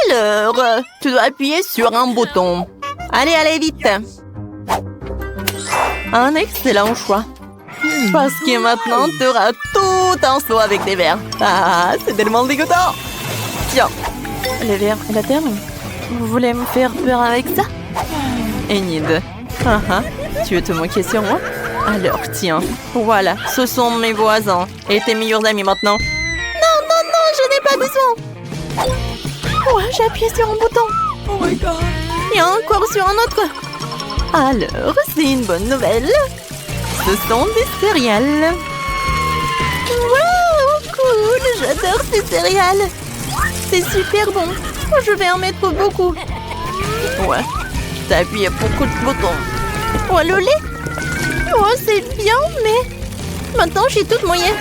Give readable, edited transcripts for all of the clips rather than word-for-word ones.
Alors, tu dois appuyer sur un bouton. Allez, allez, vite. Un excellent choix. Parce que maintenant, tu auras tout un seau avec des verres. Ah, c'est tellement dégoûtant. Tiens, les verres et la terre. Vous voulez me faire peur avec ça? Enid, tu veux te moquer sur moi? Alors, tiens, voilà, ce sont mes voisins et tes meilleurs amis maintenant. Non, non, non, je n'ai pas besoin. Ouais, j'ai appuyé sur un bouton. Oh my god. Et encore sur un autre. Alors, c'est une bonne nouvelle. Ce sont des céréales. Wow, cool, j'adore ces céréales. C'est super bon. Je vais en mettre beaucoup. Ouais, t'as appuyé beaucoup de boutons. Oh, le lait. Oh, c'est bien, mais maintenant j'ai toute mouillée.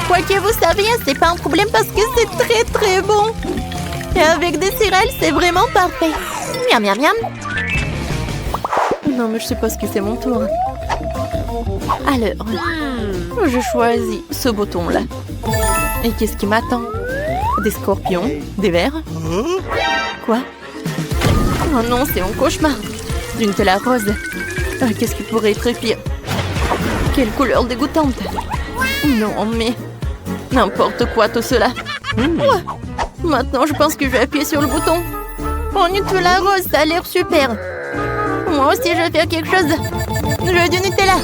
Quoi que vous saviez, c'est pas un problème parce que c'est très très bon. Et avec des céréales, c'est vraiment parfait. Miam, miam, miam. Non, mais je sais pas ce que c'est mon tour. Alors, je choisis ce bouton-là. Et qu'est-ce qui m'attend? Des scorpions? Des vers? Quoi? Oh non, c'est mon cauchemar. D'une telle rose. Qu'est-ce qui pourrait être pire? Quelle couleur dégoûtante. Non, mais... n'importe quoi tout cela. Ouais. Maintenant, je pense que je vais appuyer sur le bouton. Oh, Nutella rose, ça a l'air super. Moi aussi, je vais faire quelque chose. Je veux du Nutella.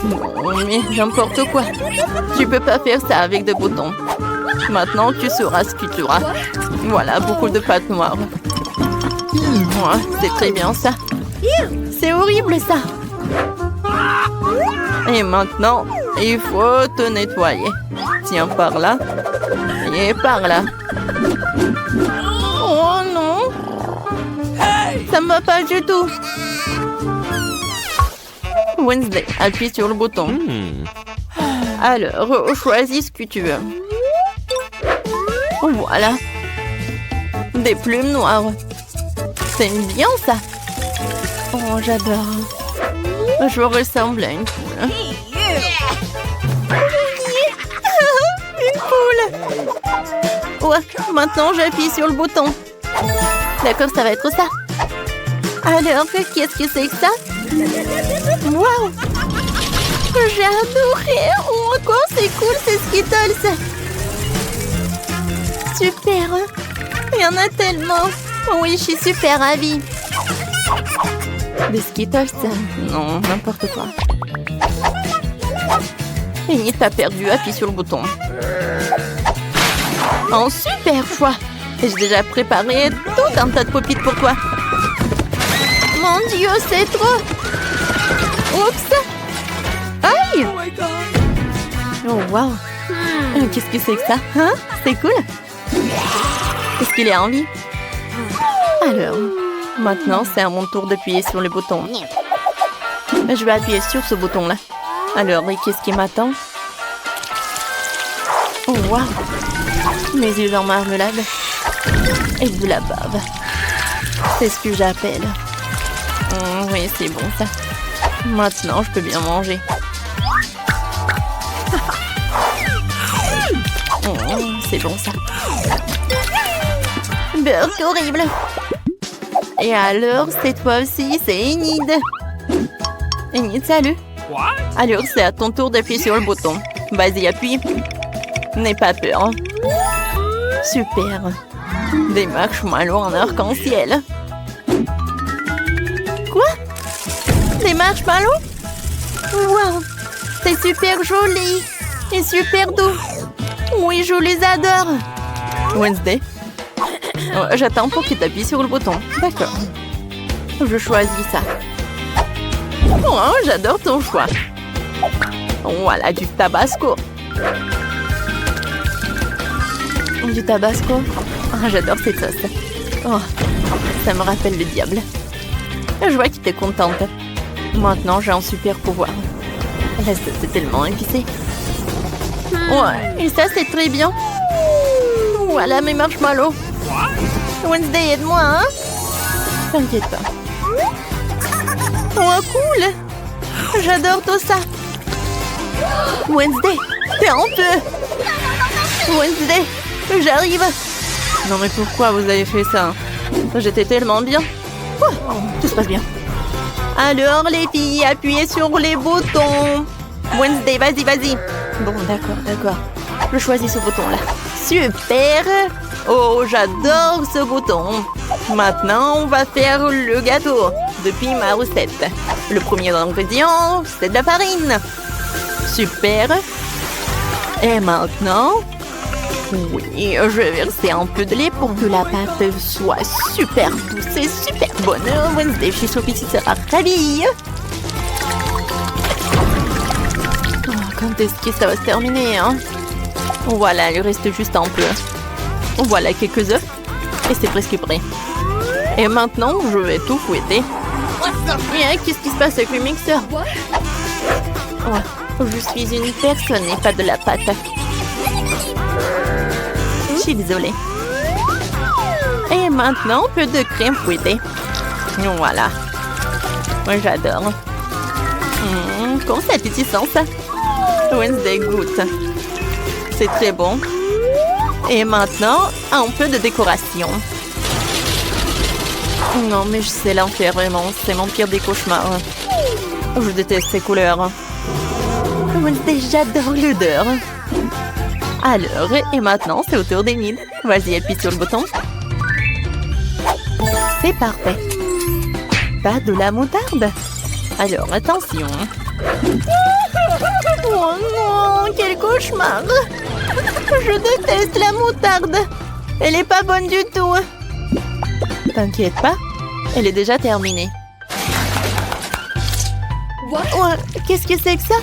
Non, mais n'importe quoi. Tu peux pas faire ça avec des boutons. Maintenant, tu sauras ce que tu auras. Voilà, beaucoup de pâte noire. Ouais, c'est très bien ça. C'est horrible ça. Et maintenant, il faut te nettoyer. Tiens, par là. Et par là. Oh non. Ça me va pas du tout. Wednesday, appuie sur le bouton. Alors, choisis ce que tu veux. Voilà. Des plumes noires. C'est bien ça. Oh, j'adore. Je ressemble à une poule. Une poule. Ouais, maintenant j'appuie sur le bouton. D'accord, ça va être ça. Alors, qu'est-ce que c'est que ça? Waouh! J'ai adoré! Oh, quoi, c'est cool, c'est Skittles! Super! Il y en a tellement! Oui, je suis super ravie! Des Skittles? Non, n'importe quoi. Et t'as perdu, appuie sur le bouton. Oh, super choix! J'ai déjà préparé tout un tas de pop-it pour toi. Mon Dieu, c'est trop! Oups! Aïe! Oh, wow! Qu'est-ce que c'est que ça? Hein? C'est cool! Est-ce qu'il est en vie? Alors, maintenant, c'est à mon tour d'appuyer sur le bouton. Je vais appuyer sur ce bouton-là. Alors, et qu'est-ce qui m'attend? Oh, wow! Mes yeux en marmelade. Et de la bave. C'est ce que j'appelle. Oui, c'est bon ça. Maintenant, je peux bien manger. C'est bon ça. Burk horrible. Et alors, c'est toi aussi, c'est Enid. Enid, salut. Alors, c'est à ton tour d'appuyer sur le bouton. Vas-y, appuie. N'aie pas peur. Super. Des marshmallows en arc-en-ciel. Quoi? Des marshmallows? Wow! C'est super joli et super doux. Oui, je les adore. Wednesday? J'attends pour que tu appuies sur le bouton. D'accord. Je choisis ça. Oh, j'adore ton choix. Voilà, du tabasco. Du tabasco? Oh, j'adore cette sauce. Oh, ça me rappelle le diable. Je vois que tu es contente. Maintenant, j'ai un super pouvoir. La sauce est tellement épicée. Ouais, et ça, c'est très bien. Voilà mes marshmallows. Wednesday, aide-moi, hein? T'inquiète pas. Oh, cool! J'adore tout ça. Wednesday, t'es en feu. Wednesday, j'arrive. Non mais pourquoi vous avez fait ça? J'étais tellement bien. Oh, tout se passe bien. Alors les filles, appuyez sur les boutons. Wednesday, vas-y, vas-y. Bon, d'accord. Je choisis ce bouton-là. Super. Oh, j'adore ce bouton. Maintenant, on va faire le gâteau depuis ma recette. Le premier ingrédient, c'est de la farine. Super. Et maintenant, oui, je vais verser un peu de lait pour que la pâte soit super douce et super bonne. Wednesday chez Sophie sera ravie. Oh, quand est-ce que ça va se terminer, hein? Voilà, il reste juste un peu. Voilà quelques œufs et c'est presque prêt. Et maintenant, je vais tout fouetter. Qu'est-ce qui se passe avec le mixeur? Oh, je suis une personne et pas de la pâte. Je suis désolée. Et maintenant, un peu de crème fouettée. Voilà. Moi, j'adore. Comment c'est appétissant, ça? Wednesday goûte. C'est très bon. Et maintenant, un peu de décoration. Non, mais c'est l'enfer, vraiment. C'est mon pire des cauchemars. Je déteste ces couleurs. Wednesday, j'adore l'odeur. Alors, et maintenant, c'est au tour d'Émile. Vas-y, appuie sur le bouton. C'est parfait. Pas de la moutarde. Alors, attention. Oh non, quel cauchemar. Je déteste la moutarde. Elle est pas bonne du tout. T'inquiète pas, elle est déjà terminée. Oh, qu'est-ce que c'est que ça?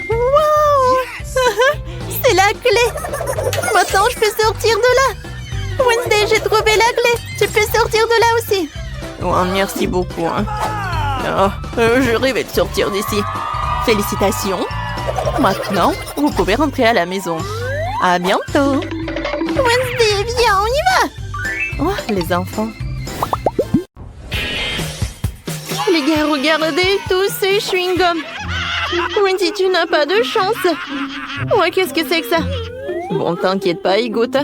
Wow. C'est la clé. Maintenant, je peux sortir de là. Wednesday, j'ai trouvé la clé. Tu peux sortir de là aussi. Oh, merci beaucoup. Je rêvais de sortir d'ici. Félicitations. Maintenant, vous pouvez rentrer à la maison. À bientôt. Wednesday, viens, on y va. Oh, les enfants. Les gars, regardez tous ces chewing-gums. Wendy, tu n'as pas de chance. Ouais, qu'est-ce que c'est que ça? Bon, t'inquiète pas, il goûte.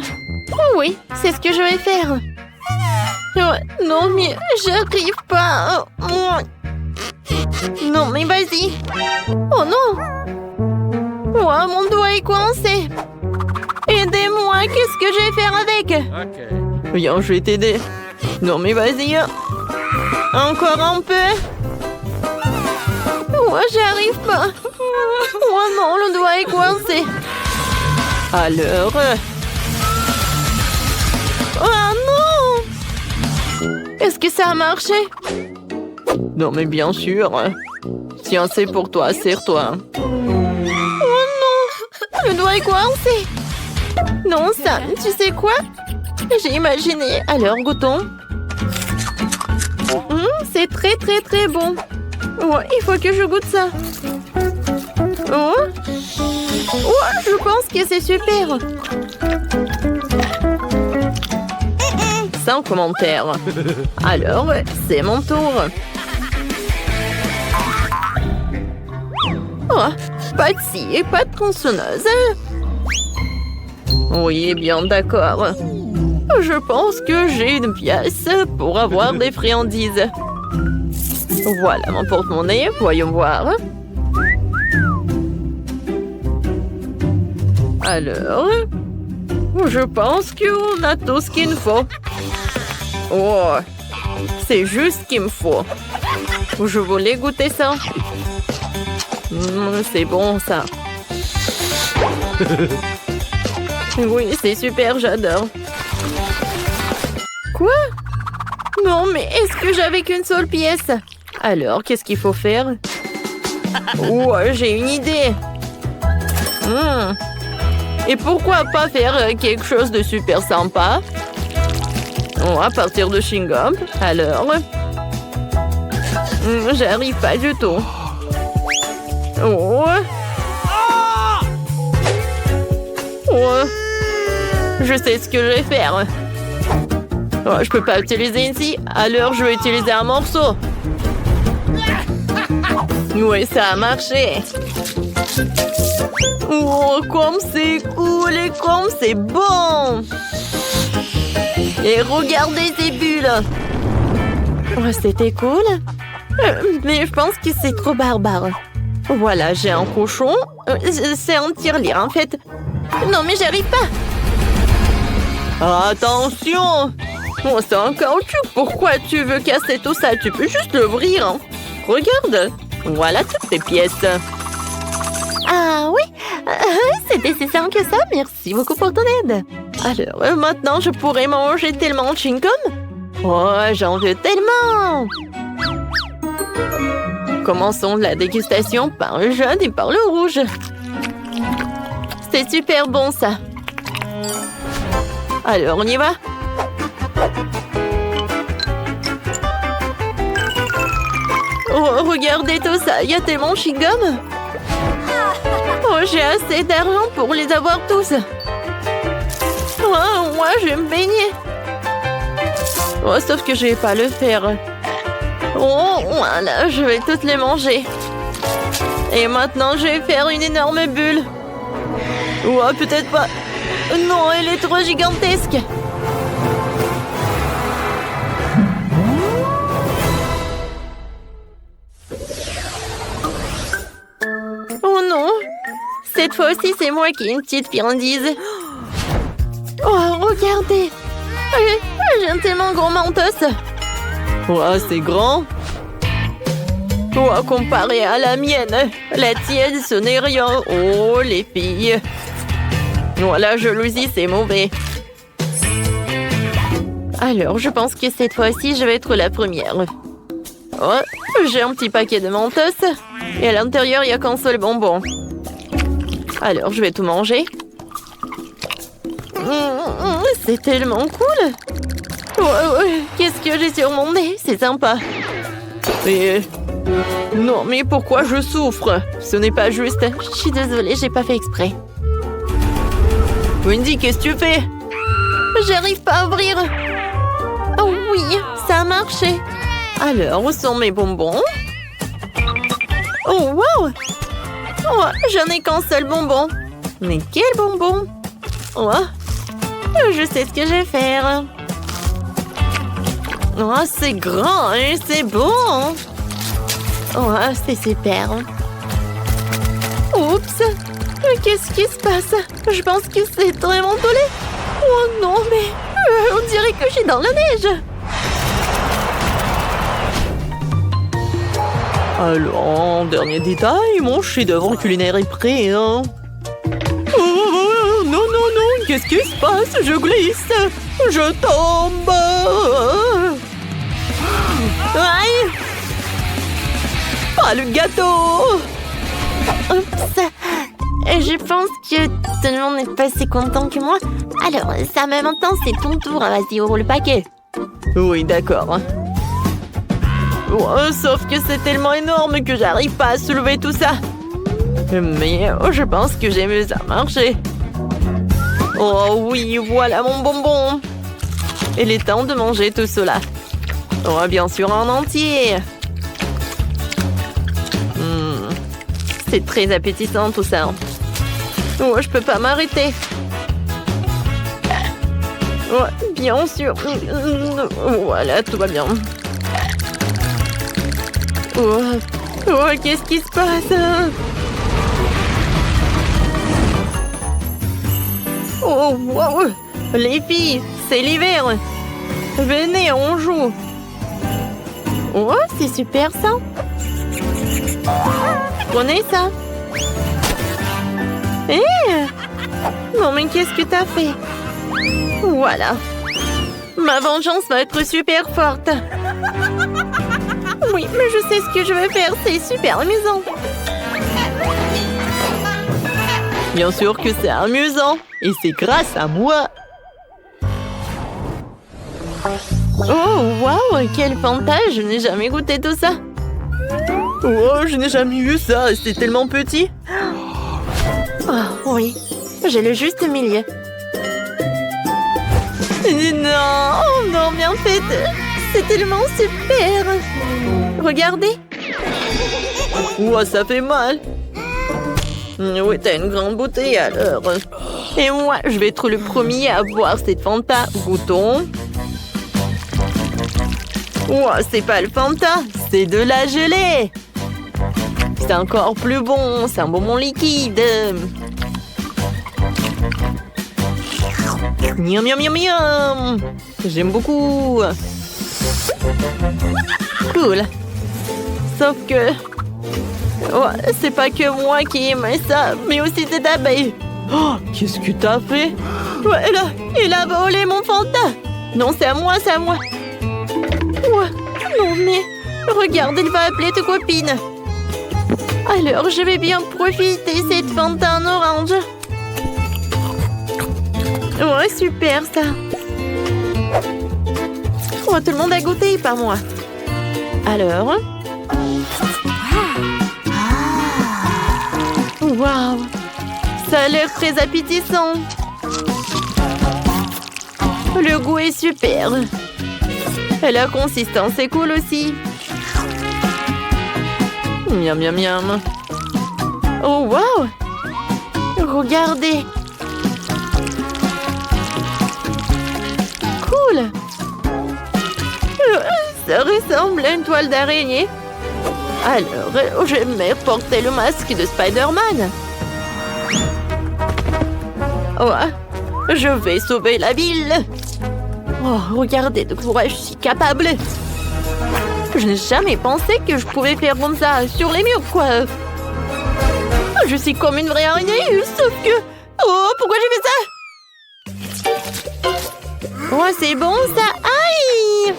Oh oui, c'est ce que je vais faire. Ouais, non, mais j'arrive pas. Non, mais vas-y. Oh non. Oh, mon doigt est coincé. Aidez-moi, qu'est-ce que je vais faire avec? Ok. Viens, je vais t'aider. Non, mais vas-y. Encore un peu. Oh, j'arrive pas. Oh non, le doigt est coincé. Alors... Oh non! Est-ce que ça a marché? Non, mais bien sûr. Tiens, c'est pour toi, serre-toi. Oh non! Le doigt est coincé. Non, Sam, tu sais quoi? J'ai imaginé. Alors, goûtons. C'est très, très, très bon. Oh, il faut que je goûte ça. Oh, je pense que c'est super. Sans commentaire. Alors, c'est mon tour. Oh, pas de scie et pas de tronçonneuse. Oui, bien d'accord. Je pense que j'ai une pièce pour avoir des friandises. Voilà mon porte-monnaie, voyons voir. Alors, je pense qu'on a tout ce qu'il nous faut. Oh, c'est juste ce qu'il me faut. Je voulais goûter ça. C'est bon ça. Oui, c'est super, j'adore. Quoi? Non, mais est-ce que j'avais qu'une seule pièce? Alors, qu'est-ce qu'il faut faire? Oh, j'ai une idée. Et pourquoi pas faire quelque chose de super sympa? Oh, à partir de chewing-gum. Alors... j'arrive pas du tout. Oh. Oh. Je sais ce que je vais faire. Oh, je peux pas utiliser une scie, alors je vais utiliser un morceau. Oui, ça a marché. Oh, comme c'est cool et comme c'est bon. Et regardez ces bulles. Oh, c'était cool. Mais je pense que c'est trop barbare. Voilà, j'ai un cochon. C'est un tirelire, en fait. Non, mais j'arrive pas. Attention! Oh, c'est un caoutchouc. Pourquoi tu veux casser tout ça? Tu peux juste l'ouvrir. Hein. Regarde. Voilà toutes tes pièces. Ah oui, c'était si simple que ça. Merci beaucoup pour ton aide. Alors, maintenant, je pourrais manger tellement de chewing-gum. Oh, j'en veux tellement. Commençons la dégustation par le jaune et par le rouge. C'est super bon, ça. Alors, on y va? Oh, regardez tout ça, il y a tellement de chewing-gum. Oh, j'ai assez d'argent pour les avoir tous. Oh, moi, je vais me baigner. Oh, sauf que je vais pas le faire. Oh, voilà, je vais toutes les manger. Et maintenant, je vais faire une énorme bulle. Oh, peut-être pas. Non, elle est trop gigantesque. Oh non. Cette fois aussi, c'est moi qui ai une petite friandise. Oh, regardez. J'ai un tellement gros mentos. Oh, c'est grand. Oh, comparé à la mienne, la tienne, ce n'est rien. Oh, les filles. Oh, la jalousie, c'est mauvais. Alors, je pense que cette fois-ci, je vais être la première. Oh, j'ai un petit paquet de mentos. Et à l'intérieur, il n'y a qu'un seul bonbon. Alors, je vais tout manger. C'est tellement cool. Qu'est-ce que j'ai sur mon nez? C'est sympa. Mais... Non, mais pourquoi je souffre? Ce n'est pas juste. Je suis désolée, j'ai pas fait exprès. Wendy, qu'est-ce que tu fais? J'arrive pas à ouvrir. Oh oui, ça a marché. Alors, où sont mes bonbons? Oh, wow! Oh, j'en ai qu'un seul bonbon. Mais quel bonbon? Oh, je sais ce que je vais faire. Oh, c'est grand et c'est bon. Oh, c'est super. Oups! Qu'est-ce qui se passe? Je pense que c'est vraiment collé. Oh non, mais on dirait que je suis dans la neige. Alors, dernier détail, mon chef-d'œuvre culinaire est prêt, hein? Oh, non, non, non, qu'est-ce qui se passe? Je glisse, je tombe. Aïe! Pas le gâteau! Oups! Je pense que tout le monde n'est pas si content que moi. Alors, ça même temps, c'est ton tour. Vas-y, ouvre le paquet. Oui, d'accord. Oh, sauf que c'est tellement énorme que j'arrive pas à soulever tout ça. Mais je pense que j'ai mieux à marcher. Oh oui, voilà mon bonbon. Il est temps de manger tout cela. Oh, bien sûr, en entier. C'est très appétissant tout ça. Oh, je peux pas m'arrêter. Oh, bien sûr. Voilà, tout va bien. Oh, oh, qu'est-ce qui se passe? Oh, wow. Les filles, c'est l'hiver. Venez, on joue. Oh, c'est super ça. Prenez ça. Non, mais qu'est-ce que t'as fait? Voilà. Ma vengeance va être super forte. Oui, mais je sais ce que je vais faire. C'est super amusant. Bien sûr que c'est amusant. Et c'est grâce à moi. Oh, waouh, quel Fanta. Je n'ai jamais goûté tout ça. Oh, je n'ai jamais vu ça. C'est tellement petit. Oh, oui. J'ai le juste milieu. Non, oh non, mais en fait, c'est tellement super. Regardez. Oh, ça fait mal. Oui, t'as une grande bouteille alors. Et moi, je vais être le premier à boire cette Fanta. Goûtons. Oh, c'est pas le Fanta, c'est de la gelée. C'est encore plus bon, c'est un bonbon liquide. Miam, miam, miam, miam. J'aime beaucoup. Cool. Sauf que... Oh, c'est pas que moi qui aime ça, mais aussi cette abeille. Oh, qu'est-ce que t'as fait? Ouais, il a volé mon Fanta. Non, c'est à moi, c'est à moi. Ouais, non, mais... Regarde, il va appeler ta copine. Alors, je vais bien profiter cette Fanta en orange. Ouais, super, ça. Oh, tout le monde a goûté, pas moi. Alors... Waouh! Ça a l'air très appétissant. Le goût est super. Et la consistance est cool aussi. Miam, miam, miam. Oh, waouh! Regardez. Cool. Ça ressemble à une toile d'araignée. Alors, j'aimerais porter le masque de Spider-Man. Oh, je vais sauver la ville. Oh, regardez de quoi je suis capable. Je n'ai jamais pensé que je pouvais faire comme ça sur les murs, quoi. Je suis comme une vraie araignée, sauf que... Oh, pourquoi j'ai fait ça? Oh, c'est bon, ça. Aïe!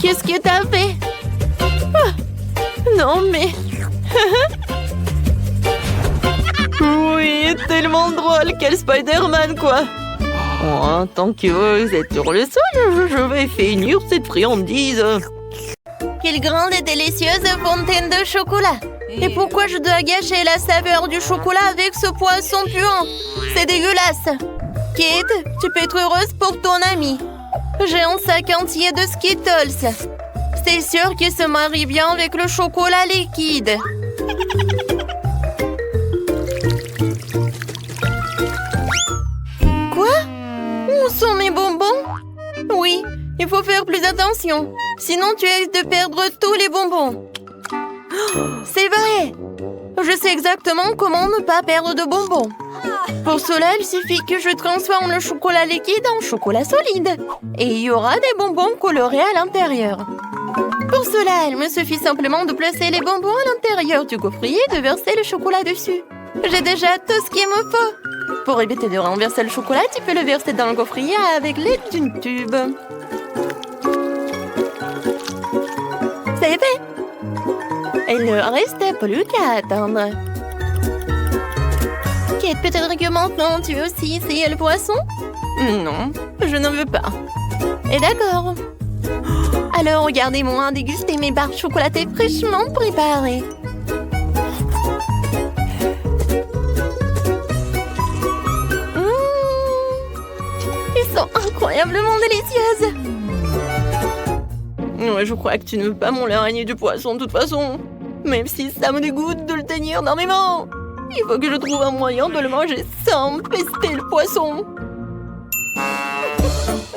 Qu'est-ce que t'as fait? Ah, non, mais... Oui, tellement drôle. Quel Spider-Man, quoi. Oh, tant que vous êtes sur le sol, je vais finir cette friandise. Quelle grande et délicieuse fontaine de chocolat. Et pourquoi je dois gâcher la saveur du chocolat avec ce poisson puant? C'est dégueulasse. Kate, tu peux être heureuse pour ton ami. J'ai un sac entier de Skittles. C'est sûr qu'il se marie bien avec le chocolat liquide. Quoi? Où sont mes bonbons? Oui, il faut faire plus attention. Sinon, tu risques de perdre tous les bonbons. C'est vrai! Je sais exactement comment ne pas perdre de bonbons. Pour cela, il suffit que je transforme le chocolat liquide en chocolat solide. Et il y aura des bonbons colorés à l'intérieur. Pour cela, il me suffit simplement de placer les bonbons à l'intérieur du gaufrier et de verser le chocolat dessus. J'ai déjà tout ce qu'il me faut. Pour éviter de renverser le chocolat, tu peux le verser dans le gaufrier avec l'aide d'une tube. C'est fait! Il ne reste plus qu'à attendre. Kate, peut-être que maintenant tu veux aussi essayer le poisson? Non, je n'en veux pas. Et d'accord. Alors regardez-moi déguster mes barres chocolatées fraîchement préparées. Ils sont incroyablement délicieuses. Ouais, je crois que tu ne veux pas mon araignée du poisson de toute façon. Même si ça me dégoûte de le tenir dans mes mains. Il faut que je trouve un moyen de le manger sans pester le poisson.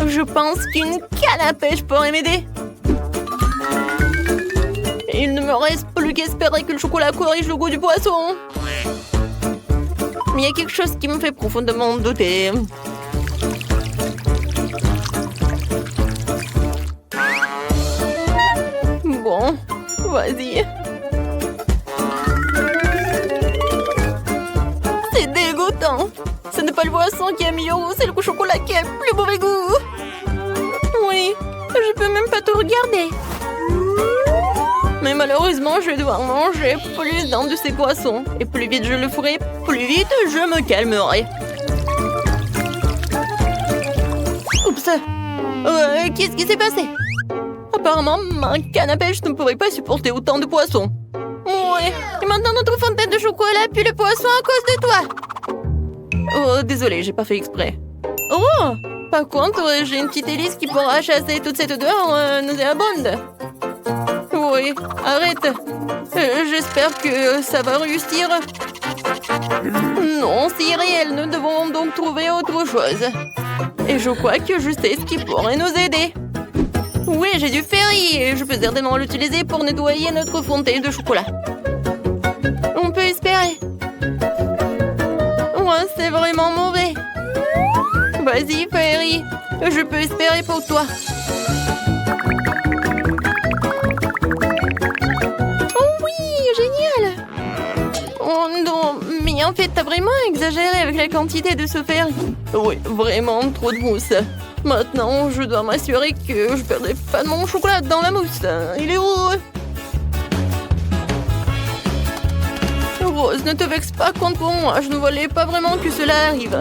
Je pense qu'une canne à pêche pourrait m'aider. Il ne me reste plus qu'espérer que le chocolat corrige le goût du poisson. Mais il y a quelque chose qui me fait profondément douter. Bon, vas-y. C'est dégoûtant. Ce n'est pas le poisson qui a mieux goût, c'est le chocolat qui a le plus mauvais goût. Oui, je peux même pas te regarder. Mais malheureusement, je vais devoir manger plus d'un de ces poissons. Et plus vite je le ferai, plus vite je me calmerai. Oups. Qu'est-ce qui s'est passé? Apparemment, ma canne à pêche ne pourrait pas supporter autant de poissons. Ouais, et maintenant notre fontaine de chocolat pue le poisson à cause de toi. Oh, désolé, j'ai pas fait exprès. Oh, par contre, j'ai une petite hélice qui pourra chasser toute cette odeur nauséabonde. Oui, arrête. J'espère que ça va réussir. Non, c'est irréel, nous devons donc trouver autre chose. Et je crois que je sais ce qui pourrait nous aider. Oui, j'ai du ferry et je peux certainement l'utiliser pour nettoyer notre fontaine de chocolat. On peut espérer. Ouais, c'est vraiment mauvais. Vas-y, Ferry. Je peux espérer pour toi. Oh oui, génial. Oh non, mais en fait, t'as vraiment exagéré avec la quantité de ce Ferry. Oui, vraiment trop de mousse. Maintenant, je dois m'assurer que je perdrai pas de mon chocolat dans la mousse. Il est où? Rose, ne te vexe pas contre moi. Je ne voulais pas vraiment que cela arrive.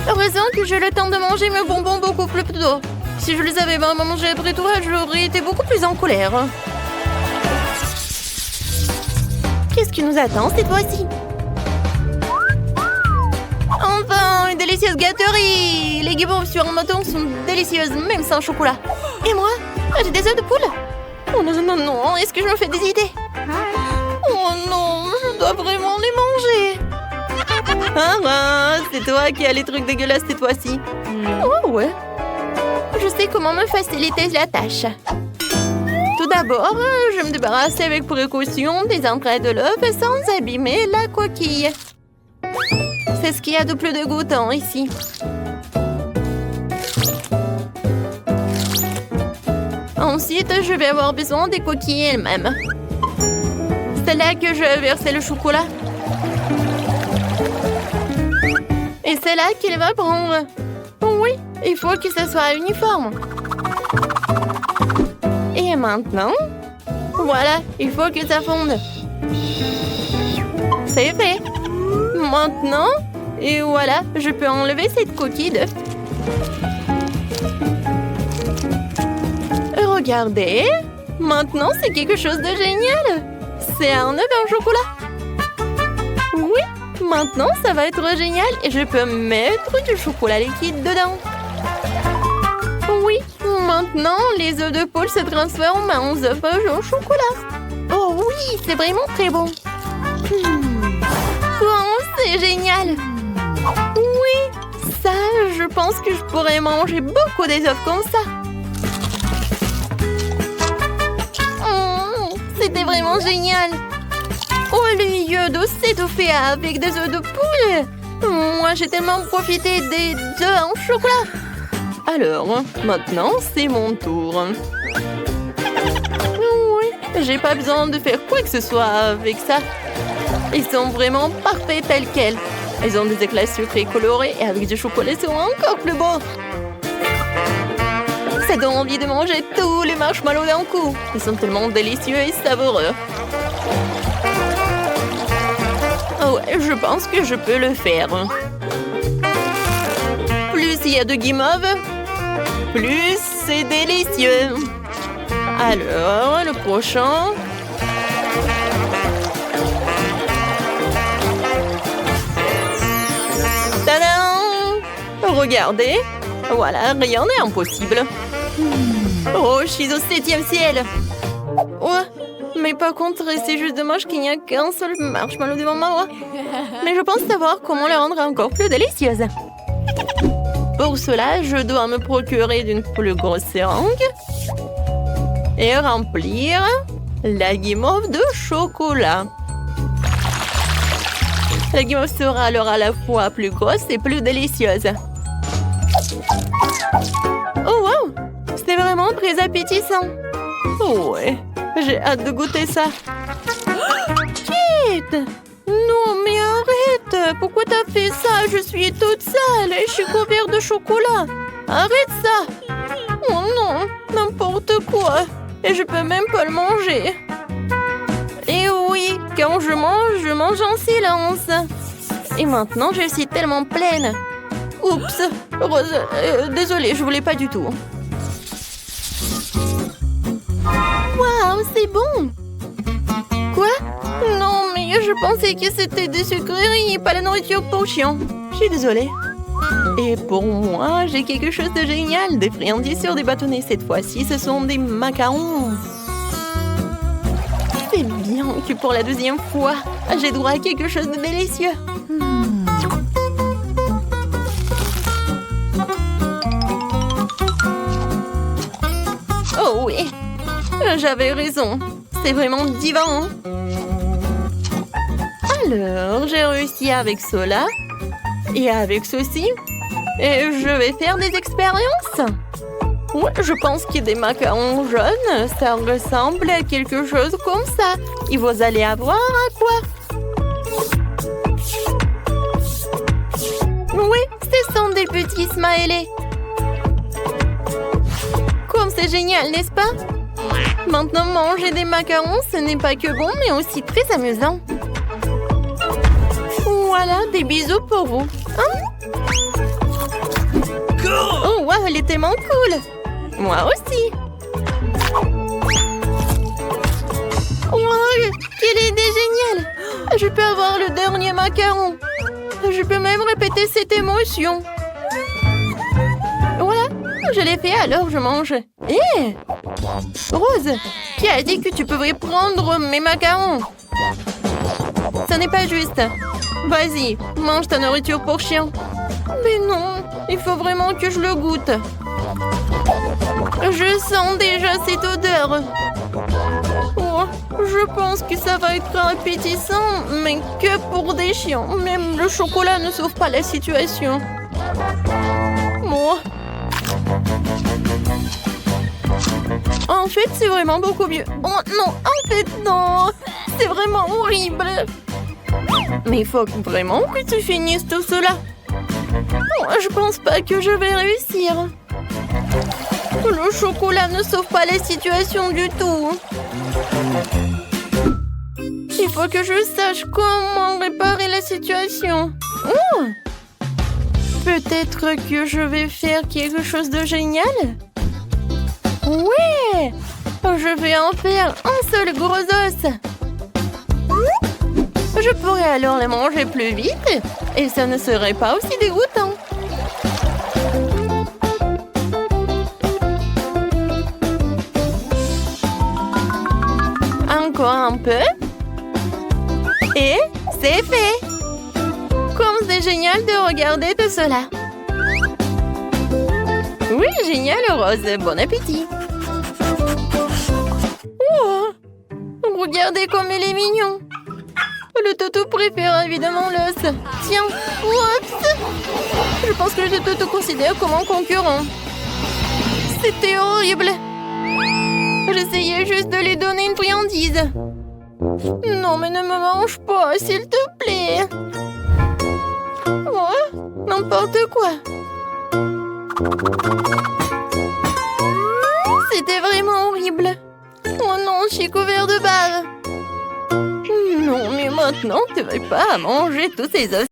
Heureusement que j'ai le temps de manger mes bonbons beaucoup plus tôt. Si je les avais vraiment mangés après toi, j'aurais été beaucoup plus en colère. Qu'est-ce qui nous attend cette fois-ci? Enfin, une délicieuse gâterie! Les guimauves sur un bâton sont délicieuses, même sans chocolat. Et moi? J'ai des œufs de poule? Oh non, non, non, est-ce que je me fais des idées? Oh non, je dois vraiment les manger. Ah, c'est toi qui as les trucs dégueulasses cette fois-ci. Oh ouais. Je sais comment me faciliter la tâche. Tout d'abord, je vais me débarrasser avec précaution des entrailles de l'œuf sans abîmer la coquille. C'est ce qu'il y a de plus dégoûtant ici. Ensuite, je vais avoir besoin des coquilles elles-mêmes. C'est là que je vais verser le chocolat. Et c'est là qu'il va prendre. Oui, il faut que ce soit uniforme. Et maintenant, voilà, il faut que ça fonde. C'est fait. Maintenant, et voilà, je peux enlever cette coquille d'œuf. Regardez, maintenant c'est quelque chose de génial. C'est un œuf en chocolat. Oui, maintenant ça va être génial et je peux mettre du chocolat liquide dedans. Oui, maintenant les œufs de poule se transforment en œufs au chocolat. Oh oui, c'est vraiment très bon. Oh, c'est génial. Oui, ça, je pense que je pourrais manger beaucoup des œufs comme ça. C'était vraiment génial. Au lieu de s'étouffer avec des œufs de poule, moi j'ai tellement profité des œufs en chocolat. Alors, maintenant c'est mon tour. Oui, j'ai pas besoin de faire quoi que ce soit avec ça. Ils sont vraiment parfaits tels quels. Ils ont des éclats sucrés colorés et avec du chocolat ils sont encore plus beaux. Ça donne envie de manger tous les marshmallows d'un coup. Ils sont tellement délicieux et savoureux. Oh ouais, je pense que je peux le faire. Plus il y a de guimauve, plus c'est délicieux. Alors, le prochain. Tadam! Regardez. Voilà, rien n'est impossible. Oh, je suis au 7e ciel. Ouais, mais par contre, c'est juste dommage qu'il n'y a qu'un seul marshmallow devant moi. Mais je pense savoir comment le rendre encore plus délicieuse. Pour cela, je dois me procurer d'une plus grosse seringue et remplir la guimauve de chocolat. La guimauve sera alors à la fois plus grosse et plus délicieuse. Oh wow! C'est vraiment très appétissant. Oh ouais, j'ai hâte de goûter ça. Kate! Non mais arrête! Pourquoi t'as fait ça? Je suis toute sale et je suis couverte de chocolat. Arrête ça! Oh non, n'importe quoi. Et je peux même pas le manger. Et oui, quand je mange en silence. Et maintenant, je suis tellement pleine. Oups, Rose, désolée, je voulais pas du tout. Waouh, c'est bon. Quoi? Non, mais je pensais que c'était des sucreries, pas la nourriture potion. Je suis désolée. Et pour moi, j'ai quelque chose de génial. Des friandises sur des bâtonnets. Cette fois-ci, ce sont des macarons. C'est bien que pour la deuxième fois, j'ai droit à quelque chose de délicieux. J'avais raison. C'est vraiment divin. Alors, j'ai réussi avec cela et avec ceci. Et je vais faire des expériences. Ouais, je pense qu'il y a des macarons jaunes. Ça ressemble à quelque chose comme ça. Et vous allez avoir à quoi? Oui, ce sont des petits smileys. Comme c'est génial, n'est-ce pas? Maintenant, manger des macarons, ce n'est pas que bon, mais aussi très amusant. Voilà, des bisous pour vous. Hein? Oh, wow, elle est tellement cool. Moi aussi. Wow, quelle idée géniale. Je peux avoir le dernier macaron. Je peux même répéter cette émotion. Voilà, je l'ai fait, alors je mange. Hé, Rose, qui a dit que tu pouvais prendre mes macarons? Ce n'est pas juste. Vas-y, mange ta nourriture pour chien. Mais non, il faut vraiment que je le goûte. Je sens déjà cette odeur. Oh, je pense que ça va être appétissant, mais que pour des chiens. Même le chocolat ne sauve pas la situation. Moi. En fait, c'est vraiment beaucoup mieux. Oh non, en fait, non. C'est vraiment horrible. Mais il faut vraiment que tu finisses tout cela. Oh, je pense pas que je vais réussir. Le chocolat ne sauve pas la situation du tout. Il faut que je sache comment réparer la situation. Oh! Peut-être que je vais faire quelque chose de génial. Ouais! Je vais en faire un seul gros os. Je pourrais alors les manger plus vite et ça ne serait pas aussi dégoûtant. Encore un peu. Et c'est fait. Comme c'est génial de regarder tout cela. Oui, génial, Rose. Bon appétit. Oh, regardez comme il est mignon. Le toutou préfère évidemment l'os. Tiens, oups. Je pense que le toutou considère comme un concurrent. C'était horrible. J'essayais juste de lui donner une friandise. Non, mais ne me mange pas, s'il te plaît. Oh, n'importe quoi. C'était vraiment horrible. Oh non, je suis couvert de bave. Non, mais maintenant, tu ne vas pas manger tous ces os.